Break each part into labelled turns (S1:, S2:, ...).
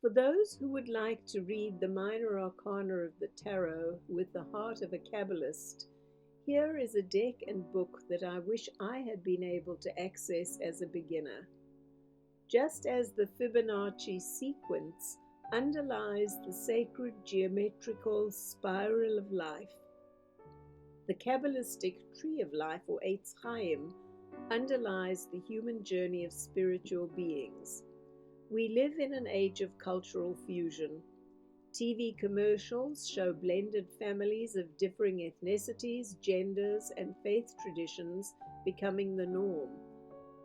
S1: For those who would like to read the minor arcana of the tarot with the heart of a Kabbalist, here is a deck and book that I wish I had been able to access as a beginner. Just as the Fibonacci sequence underlies the sacred geometrical spiral of life, the Kabbalistic tree of life, or Eitz Chaim, underlies the human journey of spiritual beings. We live in an age of cultural fusion. TV commercials show blended families of differing ethnicities, genders, and faith traditions becoming the norm.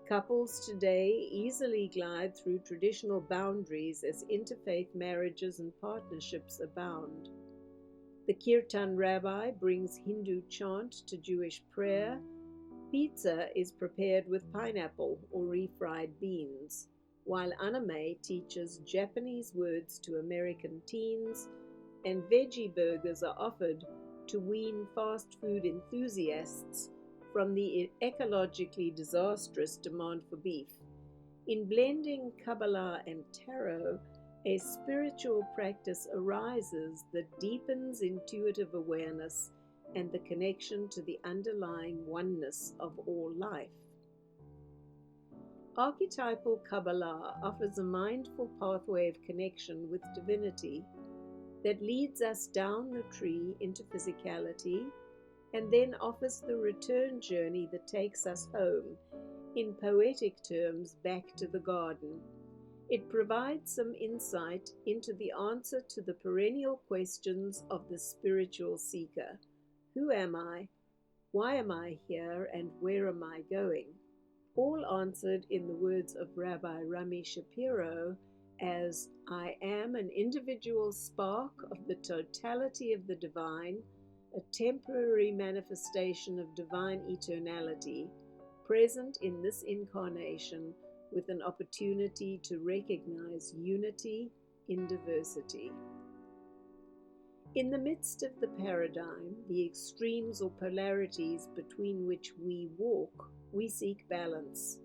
S1: Couples today easily glide through traditional boundaries as interfaith marriages and partnerships abound. The Kirtan rabbi brings Hindu chant to Jewish prayer. Pizza is prepared with pineapple or refried beans, while anime teaches Japanese words to American teens, and veggie burgers are offered to wean fast food enthusiasts from the ecologically disastrous demand for beef. In blending Kabbalah and tarot, a spiritual practice arises that deepens intuitive awareness and the connection to the underlying oneness of all life. Archetypal Kabbalah offers a mindful pathway of connection with divinity that leads us down the tree into physicality, and then offers the return journey that takes us home, in poetic terms, back to the garden. It provides some insight into the answer to the perennial questions of the spiritual seeker. Who am I? Why am I here? And where am I going? All answered in the words of Rabbi Rami Shapiro as, I am an individual spark of the totality of the divine, a temporary manifestation of divine eternality, present in this incarnation with an opportunity to recognize unity in diversity. In the midst of the paradigm, the extremes or polarities between which we walk, we seek balance.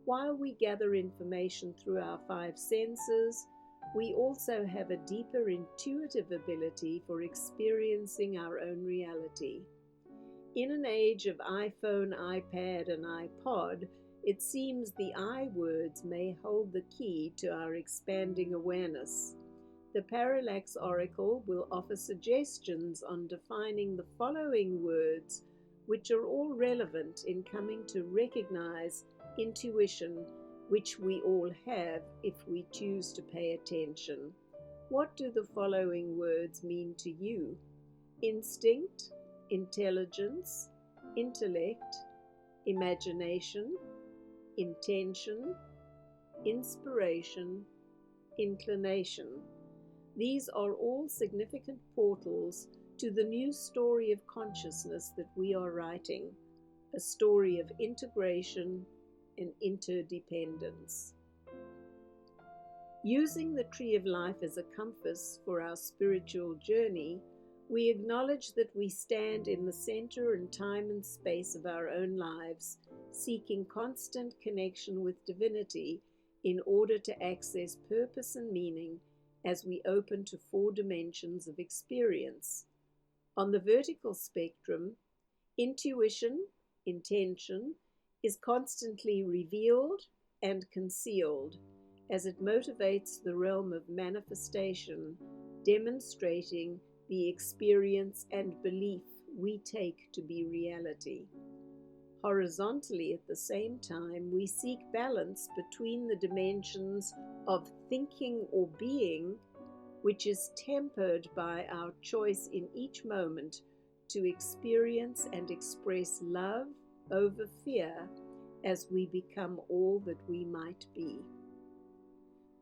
S1: While we gather information through our five senses, we also have a deeper intuitive ability for experiencing our own reality. In an age of iPhone, iPad, and iPod, it seems the I words may hold the key to our expanding awareness. The Parallax Oracle will offer suggestions on defining the following words, which are all relevant in coming to recognize intuition, which we all have if we choose to pay attention. What do the following words mean to you? Instinct, intelligence, intellect, imagination, intention, inspiration, inclination. These are all significant portals to the new story of consciousness that we are writing, a story of integration and interdependence. Using the tree of life as a compass for our spiritual journey, we acknowledge that we stand in the center and time and space of our own lives, seeking constant connection with divinity in order to access purpose and meaning as we open to 4 dimensions of experience. On the vertical spectrum, intuition, intention, is constantly revealed and concealed as it motivates the realm of manifestation, demonstrating the experience and belief we take to be reality. Horizontally, at the same time, we seek balance between the dimensions of thinking or being, which is tempered by our choice in each moment to experience and express love over fear as we become all that we might be.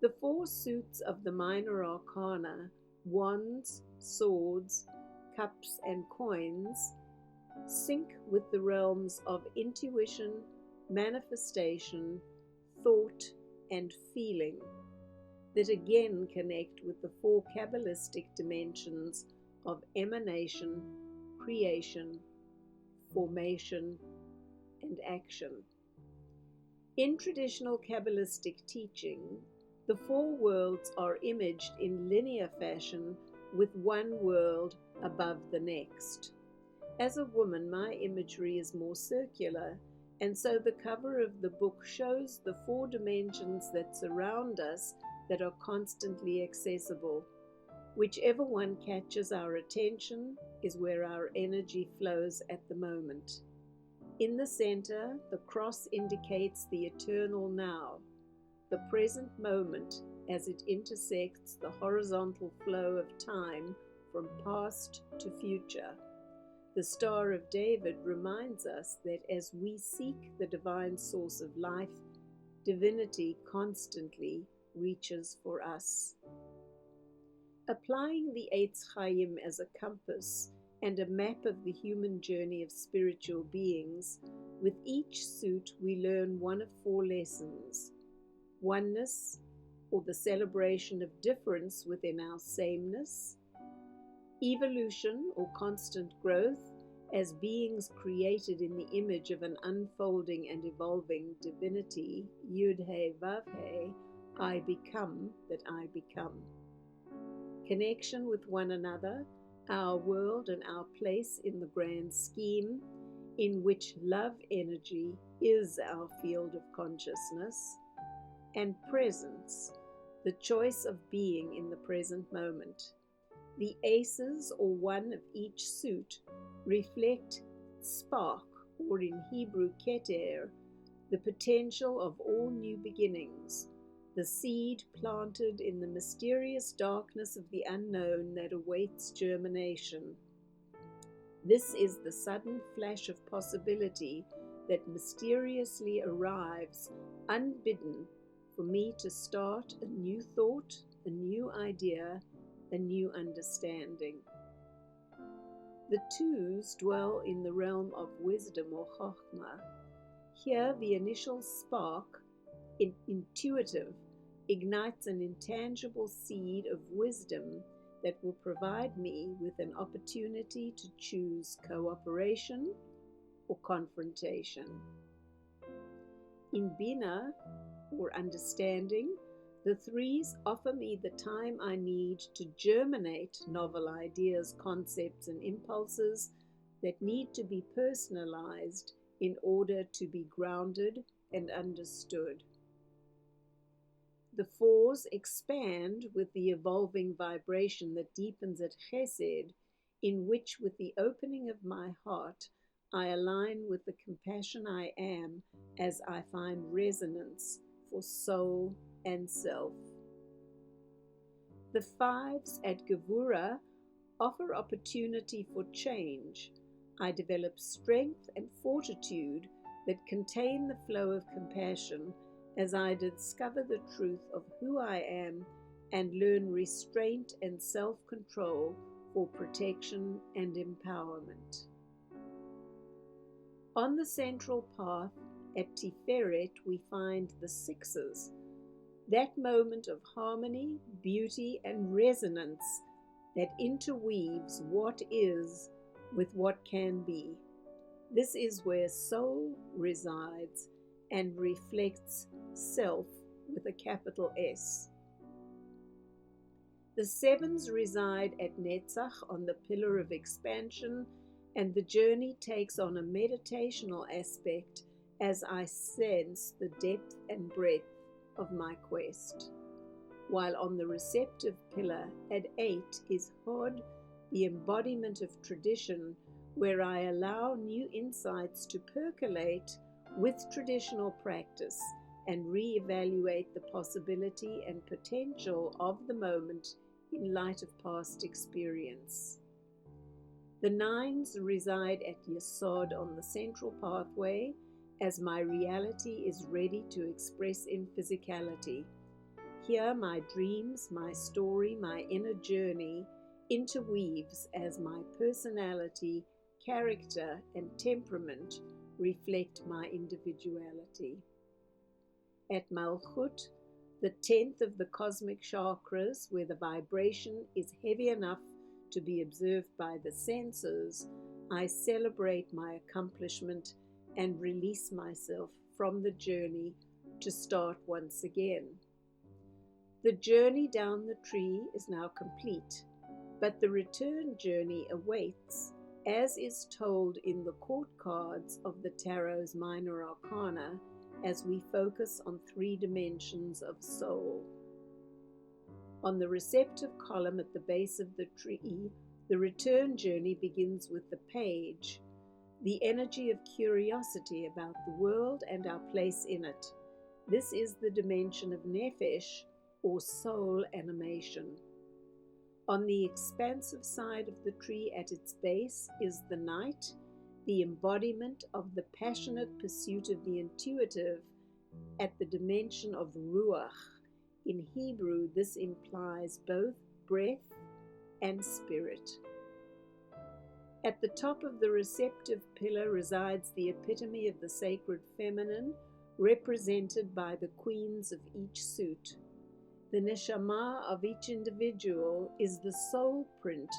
S1: The 4 suits of the minor arcana, wands, swords, cups, and coins, sync with the realms of intuition, manifestation, thought, and feeling, that again connect with the 4 Kabbalistic dimensions of emanation, creation, formation, and action. In traditional Kabbalistic teaching, The four worlds are imaged in linear fashion with one world above the next. As a woman, my imagery is more circular, and so the cover of the book shows the four dimensions that surround us that are constantly accessible. Whichever one catches our attention is where our energy flows at the moment. In the center, the cross indicates the eternal now, the present moment as it intersects the horizontal flow of time from past to future. The Star of David reminds us that as we seek the divine source of life, divinity constantly reaches for us. Applying the Eitz Chaim as a compass and a map of the human journey of spiritual beings, with each suit we learn one of four lessons: oneness, or the celebration of difference within our sameness; evolution, or constant growth, as beings created in the image of an unfolding and evolving divinity, Yud-He Vav-He, I become that I become. Connection with one another, our world and our place in the grand scheme, in which love energy is our field of consciousness. And presence, the choice of being in the present moment. The aces, or one of each suit, reflect spark, or in Hebrew keter, the potential of all new beginnings, the seed planted in the mysterious darkness of the unknown that awaits germination. This is the sudden flash of possibility that mysteriously arrives, unbidden, for me to start a new thought, a new idea, a new understanding. The twos dwell in the realm of wisdom, or chokhmah. Here the initial spark, intuitive, ignites an intangible seed of wisdom that will provide me with an opportunity to choose cooperation or confrontation. In Bina, or understanding, the threes offer me the time I need to germinate novel ideas, concepts, and impulses that need to be personalized in order to be grounded and understood. The fours expand with the evolving vibration that deepens at Chesed, in which, with the opening of my heart, I align with the compassion I am as I find resonance for soul and self. The fives at Gevura offer opportunity for change. I develop strength and fortitude that contain the flow of compassion as I discover the truth of who I am and learn restraint and self-control for protection and empowerment. On the central path at Tiferet, we find the sixes, that moment of harmony, beauty, and resonance that interweaves what is with what can be. This is where soul resides and reflects self with a capital S. The sevens reside at Netzach on the pillar of expansion, and the journey takes on a meditational aspect as I sense the depth and breadth of my quest. While on the receptive pillar at 8 is Hod, the embodiment of tradition, where I allow new insights to percolate with traditional practice and re-evaluate the possibility and potential of the moment in light of past experience. The nines reside at Yesod on the central pathway as my reality is ready to express in physicality. Here my dreams, my story, my inner journey interweaves as my personality, character, and temperament reflect my individuality. At Malchut, the 10th of the cosmic chakras, where the vibration is heavy enough to be observed by the senses, I celebrate my accomplishment and release myself from the journey to start once again. The journey down the tree is now complete, but the return journey awaits, as is told in the court cards of the Tarot's Minor Arcana, as we focus on 3 dimensions of soul. On the receptive column at the base of the tree, the return journey begins with the page, the energy of curiosity about the world and our place in it. This is the dimension of nefesh, or soul animation. On the expansive side of the tree at its base is the knight, the embodiment of the passionate pursuit of the intuitive at the dimension of ruach. In Hebrew, this implies both breath and spirit. At the top of the receptive pillar resides the epitome of the sacred feminine, represented by the queens of each suit. The neshama of each individual is the soul print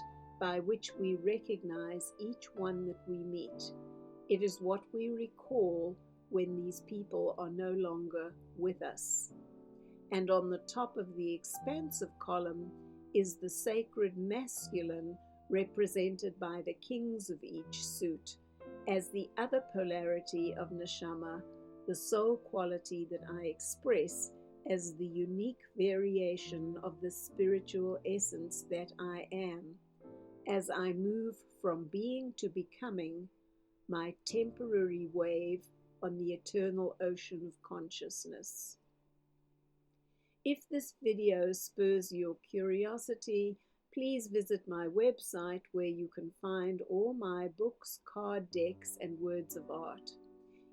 S1: by which we recognize each one that we meet. It is what we recall when these people are no longer with us. And on the top of the expansive column is the sacred masculine, represented by the kings of each suit, as the other polarity of neshama, the soul quality that I express as the unique variation of the spiritual essence that I am, as I move from being to becoming, my temporary wave on the eternal ocean of consciousness. If this video spurs your curiosity, please visit my website where you can find all my books, card decks, and words of art.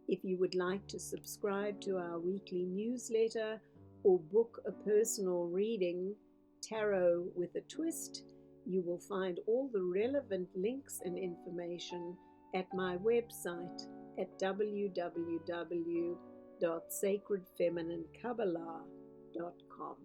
S1: If you would like to subscribe to our weekly newsletter or book a personal reading, Tarot with a Twist, you will find all the relevant links and information at my website at www.sacredfemininekabbalah.com.